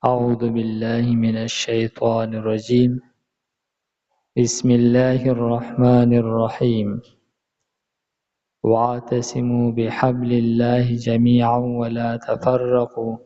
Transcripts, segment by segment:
أعوذ بالله من الشيطان الرجيم. بسم الله الرحمن الرحيم. واعتصموا بحبل الله جميعا ولا تفرقوا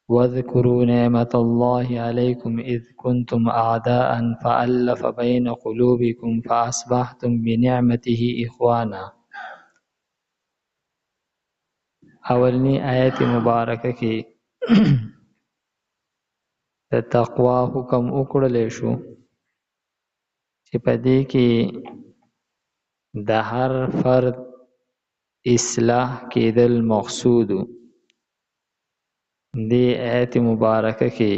واذكروا نعمة الله عليكم إذ كنتم أعداء فألف بين قلوبكم فأصبحتم بنعمته إخوانا. اولنی آیت مبارکه کې د تقوا حکم وکړل شو چې په دې کې د هر فرد اصلاح کېدل مقصود دی. آیت مبارکه کې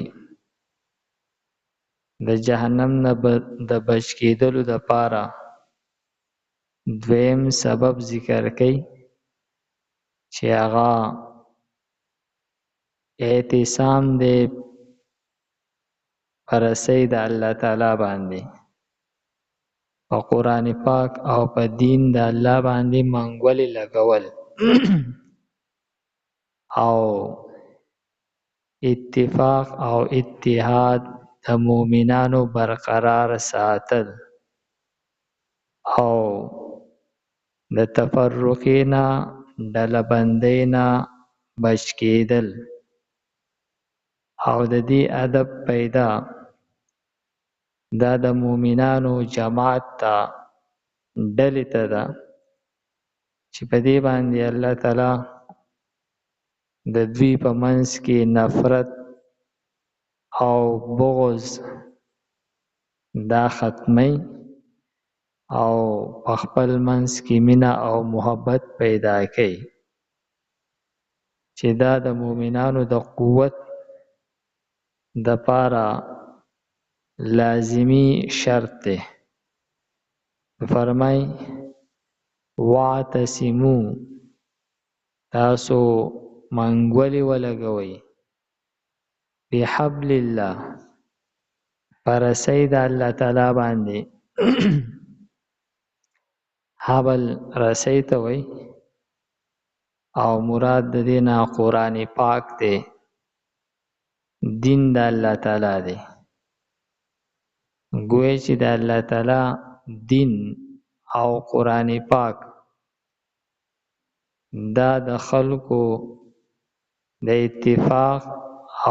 د جهنم نه د بچ کېدلو دپاره دویم سبب ذکر کړي چې هغه اعتصام دی پر رسۍ د الله تعالی باندې، په قرآن پاک او په دین د الله باندې منګولې لګول او اتفاق او اتحاد د مؤمنانو برقرار ساتل او د تفرقې نه ډلبندۍ نه بچ کېدل او د دې ادب پیدا دا د مؤمنانو جماعت ته ډلې ته ده چې په دې باندې الله تعالی د دوی په منځ کې نفرت او بغض دا ختمی او په خپل منځ کې مینه او محبت پیدا کوي، چې دا د مؤمنانو د قوت دپاره لازمی شرط دی. فرمای واعتصمو، تاسو منګولې ولګوئ، بحبل الله، په رسۍ د الله تعالی باندې. حبل رسۍ ته وایي او مراد د دې نه قرآن پاک دی، دین د الله تعالی دی. گویا چې د الله تعالی دین او قرآن پاک دا د خلکو د اتفاق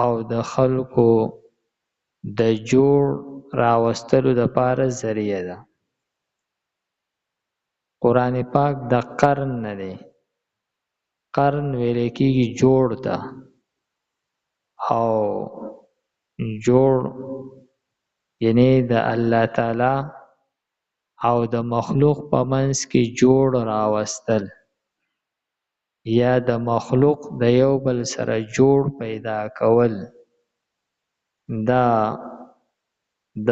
او د خلکو د جوړ راوستلو دپاره ذریعه ده. قرآن پاک د قرن نه دی، قرن ویل کېږي جوړ ته، او جوړ یعنی د الله تعالی او د مخلوق په منځ کې جوړ راوستل یا د مخلوق د یو بل سره جوړ پیدا کول. دا د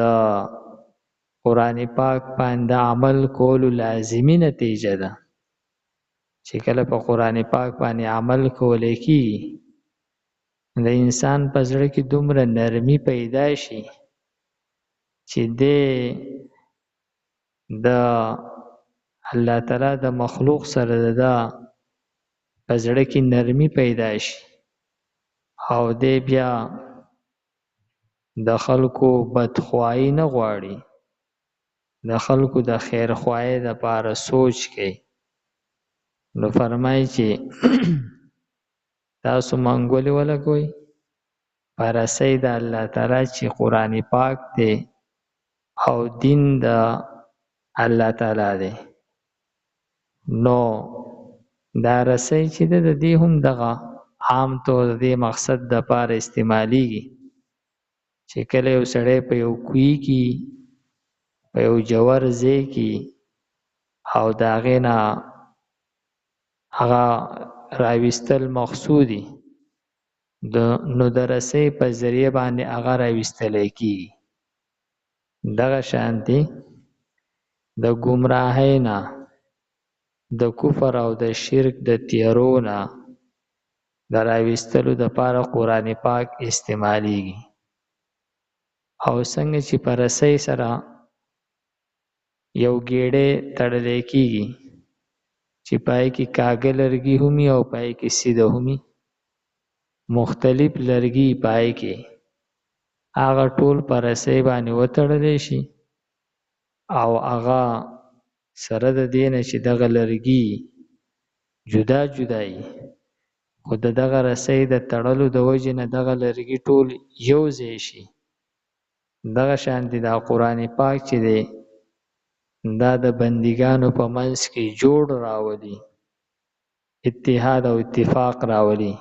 قرآن پاک باندې عمل کولو لازمی نتیجه ده چې کله په قرآن پاک باندې عمل کولی کېږي د انسان په زړه کې دومره نرمي پیدا شي چې د الله تعالی د مخلوق سره د په زړه کې نرمي پیدا شي او دی بیا د خلکو بدخواهي نه غواړي، د خلکو د خیرخواهۍ دپاره سوچ کوي. نو فرمایي چې تاسو منګولې ولګوئ په رسۍ د الله تعالی چې قرآن پاک دی او دین د الله تعالی دی. نو دا رسۍ چې ده د دې هم دغه عام طور د دې مقصد دپاره استعمالیږي چې کله یو سړی په یو کوی کې په یو جوور ځای کې او د هغې نه هغه راویستل مقصودي، نو د رسۍ په ذریعه باندې هغه راویستلی کېږي. دغه شانتې د ګمراهۍ نه، د کفر او د شرک د تیارو نه د راویستلو دپاره قرآن پاک استعمالیږي. او څنګه چې په رسۍ سره یو ګېډۍ تړلی کېږي چې پای کې کاږه لرګي هم وي او پای کې سیده هم وي، مختلف لرګي پای کې هغه ټول پر رسۍ باندې وتړلی شي او هغه سره د دې نه چې دغه لرګي جدا جدایي خو د دغه رسۍ د تړلو د وجې نه دغه لرګي ټول یو ځای شي. دغه شانتې دا قرآن پاک چې دی دا د بندګانو په منځ کې جوړ راولي، اتحاد او اتفاق راولي.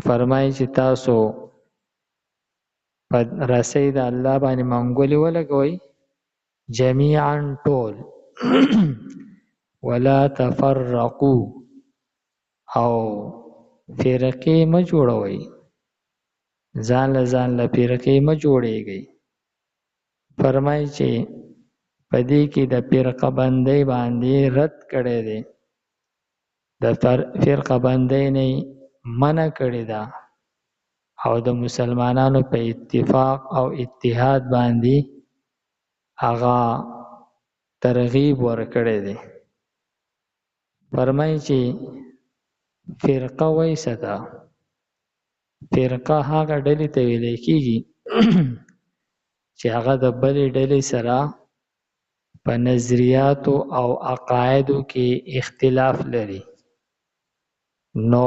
فرمایي چې تاسو په رسۍ د الله باندې منګولې ولګوئ جمیعا ټول ولا تفرقو او فرقې مه جوړوئ، ځان له فرقې مه جوړېږئ. فرمایي چې په دې کې د فرقه بندۍ باندې رد کړی دی، د فرقه بندۍ نه منع کړې ده او د مسلمانانو په اتفاق او اتحاد باندې هغه ترغیب ورکړی دی. فرمایي چې فرقه وایسه ده، فرقه هغه ډلې ته ویل کېږي چې هغه د بلې ډلې سره په نظریاتو او عقایدو کې اختلاف لري. نو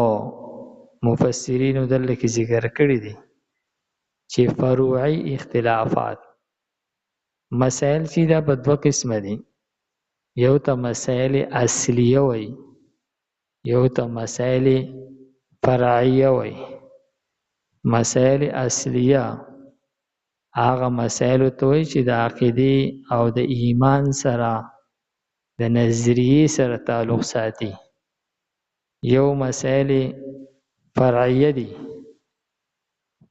مفسرینو دلته کې ذکر کړی دي چې فروعي اختلافات مسائل چې دا په دوه قسمه دي، یو ته مسائل اصلیه وي، یو ته مسائل فرعیه وي. مسائل اصلیه هغه مسائل ته وایي چې د عقیدې او د ایمان سره د نظریې سره تعلق ساتي. یو مسائل فرعیه دي،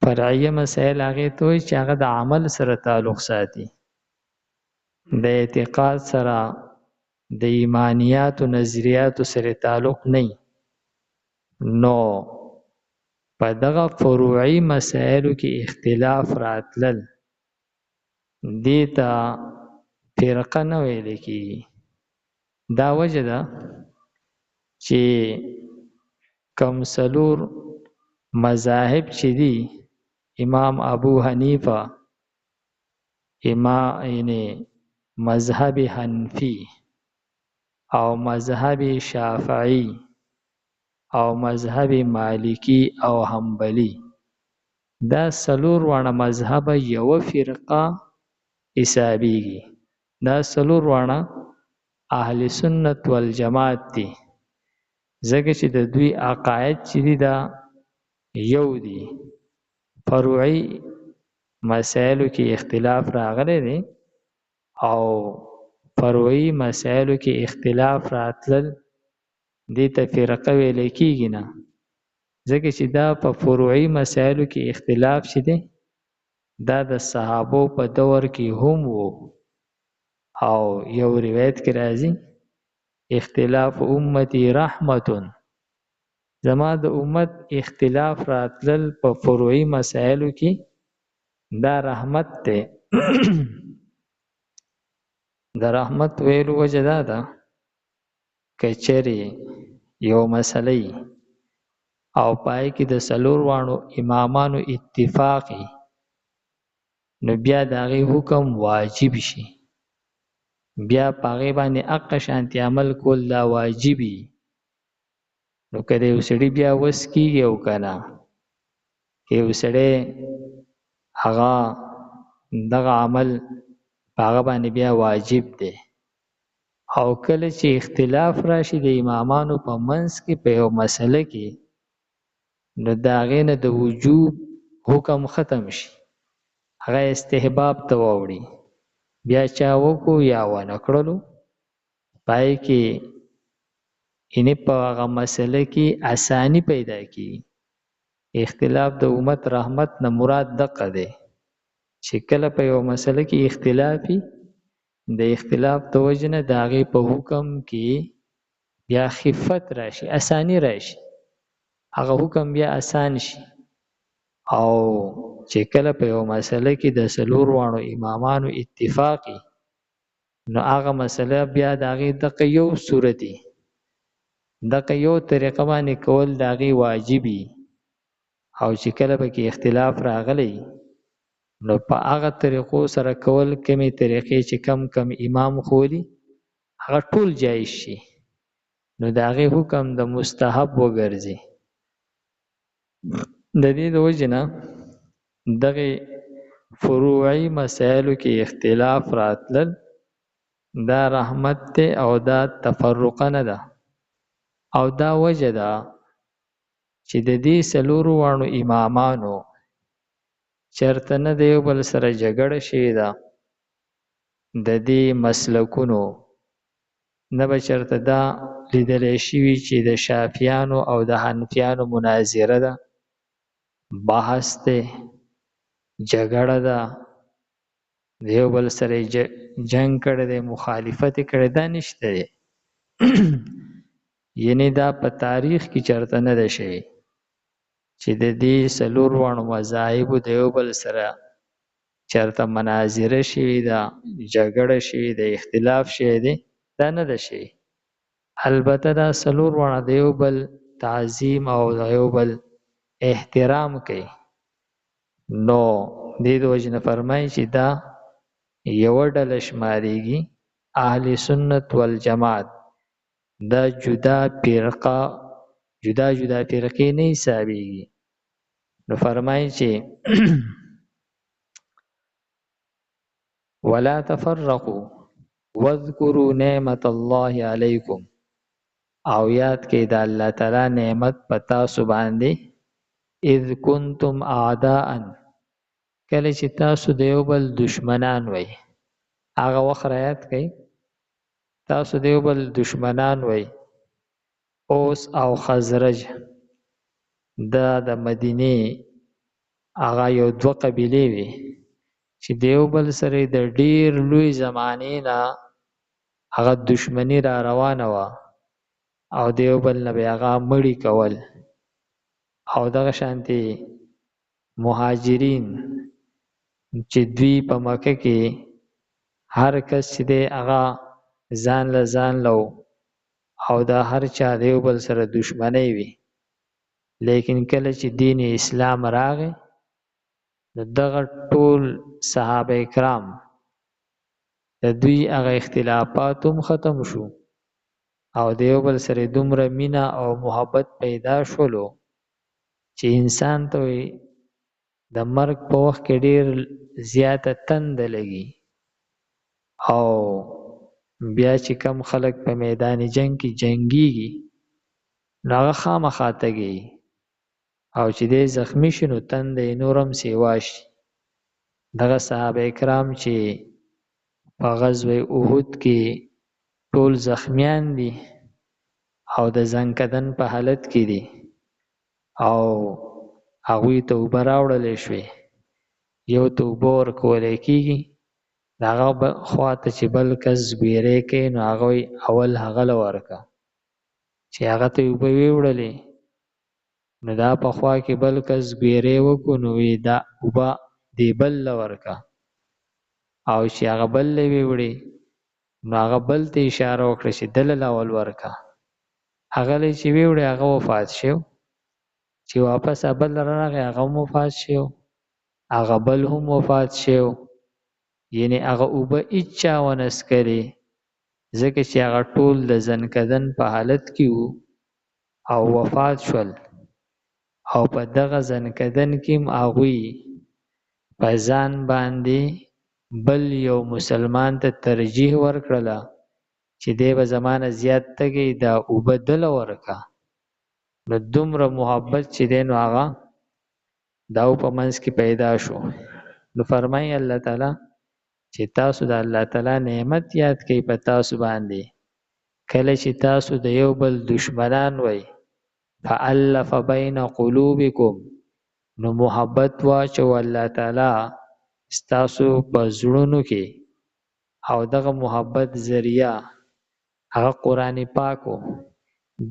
فرعیه مسائل هغه ته وایي چې هغه د عمل سره تعلق ساتي، د اعتقاد سره د ایمانیات او نظریات سره تعلق نه. نو په دغه فروعي مسائلو کې اختلاف راتلل دې ته فرقه نه ویل کېږي. دا وجه ده چې کوم څلور مذاهب چې دي، امام ابو حنیفه، مذهب حنفی او مذهب شافعی او مذهب مالکی او حنبلی، دا څلور واړه مذهب یو فرقه حسابیږي. دا څلور واړه اهل سنت والجماعت دي، ځکه چې د دوی عقاید چې دي دا یو دي. فروعي مسائلو کې اختلاف راغلی دی او فروعي مسائلو کې اختلاف راتلل دې ته فرقه ویل کېږي نه، ځکه چې دا په فروعي مسائلو کې اختلاف چې دی دا د صحابو په دور کې هم وو. او یو روایت کې راځي اختلاف امتی رحمتون، زما د امت اختلاف راتلل په فروعي مسائلو کې دا رحمت دی. د رحمت ویلو وجه دا ده که چېرې یو مسئله او پای کې د څلور واړو امامانو اتفاقي، نو بیا د هغې حکم واجب شي، بیا په هغې باندې حق شانتي عمل کول دا واجبي. نو که د یو سړي بیا وس کېږي او که نه، که یو سړی هغه دغه عمل په هغه باندې بیا واجب دی. او کله چې اختلاف راشي د امامانو په منځ کې په یو مسله کې، نو د هغې نه د وجوب حکم ختم شي، هغه استحباب ته واوړي. بیا چا وکړو یا ونه کړلو، پای کې په هغه مسله کې اسانی پیدا کېږي. اختلاف د امت رحمت نه مراد دغه دی چې کله په یو مسله کې اختلافي، د اختلاف د وجې نه د هغې په حکم کې بیا خفت راشي، اسانی راشي، هغه حکم بیا آسان شي. او چې کله په یو مسله کې د څلور واړو امامانو اتفاقي، نو هغه مسله بیا د هغې دغه یو صورتي، دغه یو طریقه باندې کول د هغې واجبي. او چې کله به کې اختلاف راغلی نو په هغه طریقو سره کول کمی طریقې چې کم امام خولي هغه ټول جایز شي نو د هغې حکم د مستحب وګرځي. د دې د وجې نه دغه فروعي مسایلو کې اختلاف راتلل دا رحمت ته او دا تفرقه نه ده او دا وجه ده چې د دې څلورو واړو امامانو چرته نه د یو بل سره جګړه شوې ده د دې مسلکونو نه به چرته دا لیدلی شوي چې د شافعیانو او د حنفیانو مناظره ده بحث دی جګړه ده د یو بل سره جنگ کړی دی مخالفت یې کړی دا نشته دی یعنی دا په تاریخ کې چرته نه ده شوی چې د دې څلور واړو مذاهبو د یو بل سره چرته مناظره شوې ده جګړه شوې ده اختلاف شوی دی دا نه ده شوی. البته دا څلور واړه د یو بل تعظیم او د یو بل احترام کوي نو دې د وجې نه فرمایي چې دا یوه ډله شمارېږي اهل سنت والجماعت دا جدا فرقې نه حسابېږي نو فرمایي چې ولا تفرقوا واذکروا نعمت الله علیکم او یاد کړئ د الله تعالی نعمت په تاسو باندې اذ کنتم اعداء کله چې تاسو د یو بل دشمنان وئ هغه وخت یاد کړئ تاسو د یو بل دشمنان وئ اوس او خزرج دا د مدینې هغه یو دوه قبیلې وې چې د یو بل سره د ډیر لوی زمانې نه هغه دشمنی را روانه وه او د یو بل نه به هغه مړي کول او دغه شانتې مهاجرین چې دوی په مکه کې هر کس چې دی هغه ځان له او دا هر چا د یو بل سره دشمنی وي لیکن کله چې دین اسلام راغی نو دغه ټول صحابه کرام د دوی هغه اختلافات هم ختم شو او د یو بل سره دومره مینه او محبت پیدا شولو چې انسان ته د مرګ په وخت کې ډیر زیاته تنده لګي او بیا چې کم خلک په میدان جنگ کې جنگیږي نو هغه خامخا تږي او چې دی زخمی شي نو تنده یې نور هم سیوا شي. دغه صحابه کرام چې په غزوه احد کې ټول زخمیان دي او د زنکدن په حالت کې دي او هغوی ته اوبه راوړلی شوې یو ته اوبه ورکولی کېږي د هغه خواته چې بل کس ګیرې کوي نو هغوی اول هغه له ورکه چې هغه ته اوبه ویوړلې نو دا په خوا کې بل کس ګیرې وکړو نو وی دا اوبه دی بل له ورکه او چې هغه بل له ویوړې نو هغه بل ته اشاره وکړه چې دله له اول ورکه هغه له چې ویوړې هغه وفات شو چې واپس بل راغی هغه هم وفات شو هغه بل هم وفات شو یعنی هغه اوبه هیچا ونه څښلې ځکه چې هغه ټول د زنکدن په حالت کې وو او وفات شول او په دغه زنکدن کې هم هغوی په ځان باندې بل یو مسلمان ته ترجیح ورکړله چې دی به زمانه زیات تږی دا اوبه دله ورکه نو دومره محبت چې دی نو هغه دا په منځ کې پیدا شو. نو فرمایي الله تعالی چې تاسو د الله تعالی نعمت یاد کړئ په تاسو باندې کله چې تاسو د یو بل دشمنان وئ فالف بین قلوبکم نو محبت واچو الله تعالی ستاسو په زړونو کې او دغه محبت ذریعہ هغه قرآن پاکو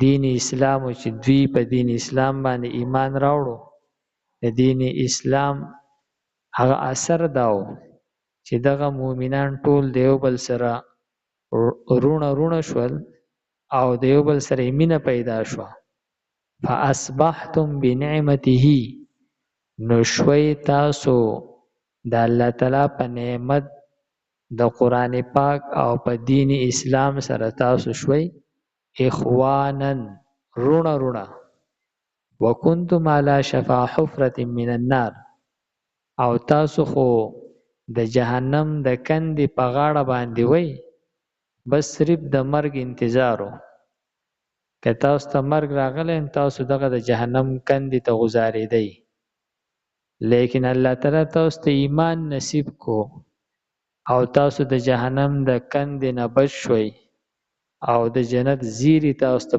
دین اسلام چې دوی په دین اسلام باندې ایمان راوړو د دین اسلام هغه اثر داو چې دغه مؤمنان ټول د یو بل سره رونه شول او د یو بل سره مینه پیدا شوه فاصبحتم بنعمته نو شوي تاسو د الله تعالی په نعمت د قرآن پاک او په دین اسلام سره تاسو شوي اخوانن رونه رونه وکنتم علی شفا حفرة من النار او تاسو خو د جهنم د کندې په غاړه باندې وای بس صرف د مرګ انتظارو که تاسو ته مرګ راغلی تاسو دغه د جهنم کندې ته غځارېدئ لیکن الله تعالی تاسو ته ایمان نصیب کو او تاسو د جهنم د کندې نه بچ شوئ او د جنت زیری تاسو ته